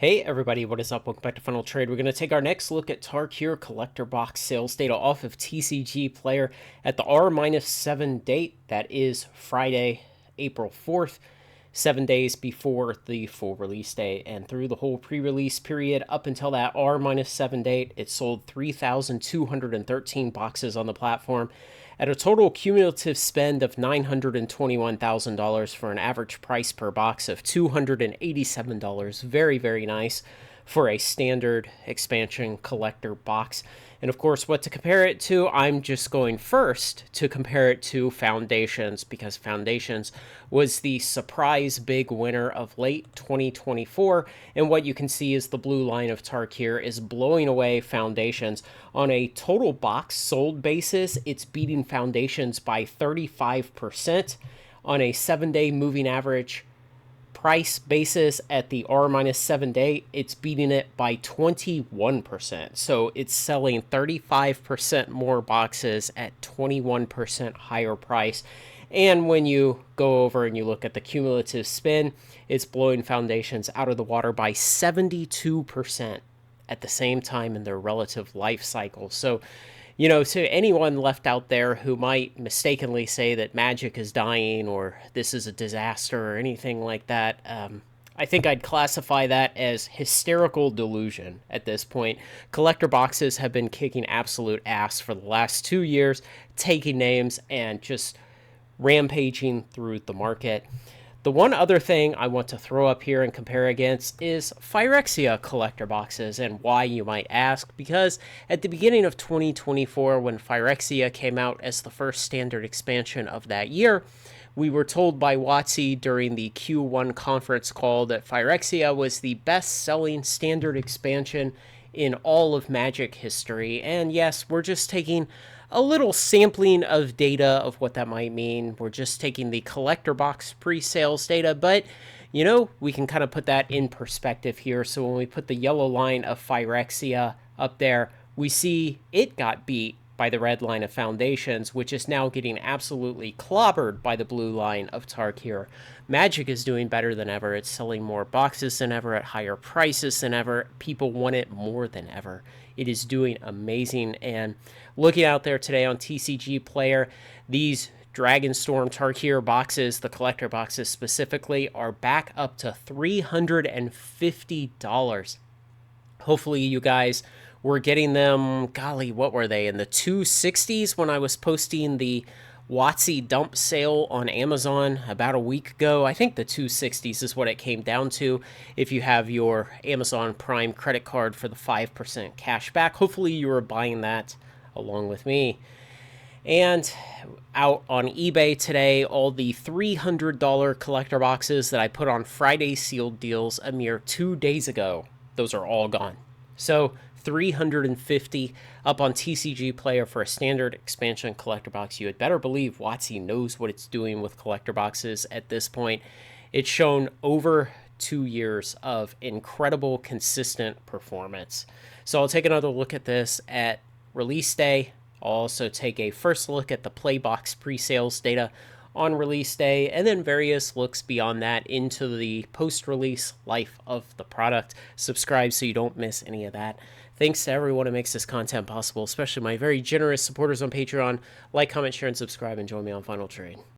Hey everybody, what is up? Welcome back to Final Trade. We're going to take our next look at Tarkir collector box sales data off of TCG Player at the R-7 date. That is Friday, April 4th, 7 days before the full release date. And through the whole pre-release period up until that R-7 date, it sold 3,213 boxes on the platform at a total cumulative spend of $921,000 for an average price per box of $287. Very, very nice for a standard expansion collector box. And of course, what to compare it to, I'm just going first to compare it to Foundations, because Foundations was the surprise big winner of late 2024. And what you can see is the blue line of Tarkir is blowing away Foundations. On a total box sold basis, it's beating Foundations by 35%. On a 7-day moving average price basis at the R-7 day, it's beating it by 21%. So it's selling 35% more boxes at 21% higher price. And when you go over and you look at the cumulative spin, it's blowing Foundations out of the water by 72% at the same time in their relative life cycle. So, to anyone left out there who might mistakenly say that Magic is dying or this is a disaster or anything like that, I think I'd classify that as hysterical delusion at this point. Collector boxes have been kicking absolute ass for the last 2 years, taking names and just rampaging through the market. The one other thing I want to throw up here and compare against is Phyrexia collector boxes. And why, you might ask? Because at the beginning of 2024, when Phyrexia came out as the first standard expansion of that year, we were told by WotC during the Q1 conference call that Phyrexia was the best-selling standard expansion in all of Magic history. And yes, we're just taking a little sampling of data of what that might mean. We're just taking the collector box pre-sales data, but we can kind of put that in perspective here. So when we put the yellow line of Phyrexia up there, we see it got beat by the red line of Foundations, which is now getting absolutely clobbered by the blue line of Tarkir. Magic is doing better than ever. It's selling more boxes than ever at higher prices than ever. People want it more than ever. It is doing amazing. And looking out there today on TCG Player, these Dragonstorm Tarkir boxes, the collector boxes specifically, are back up to $350. Hopefully you guys were getting them, golly, what were they, in the 260s when I was posting the WotC dump sale on Amazon about a week ago. I think the 260s is what it came down to if you have your Amazon Prime credit card for the 5% cash back. Hopefully you were buying that along with me. And out on eBay today, all the $300 collector boxes that I put on Friday sealed deals a mere 2 days ago, those are all gone. So $350 up on TCG Player for a standard expansion collector box. You had better believe WotC knows what it's doing with collector boxes at this point. It's shown over 2 years of incredible, consistent performance. So I'll take another look at this at release day. I'll also take a first look at the Playbox pre-sales data on release day, and then various looks beyond that into the post-release life of the product. Subscribe so you don't miss any of that. Thanks to everyone who makes this content possible, especially my very generous supporters on Patreon. Like, comment, share, and subscribe, and join me on Final Trade.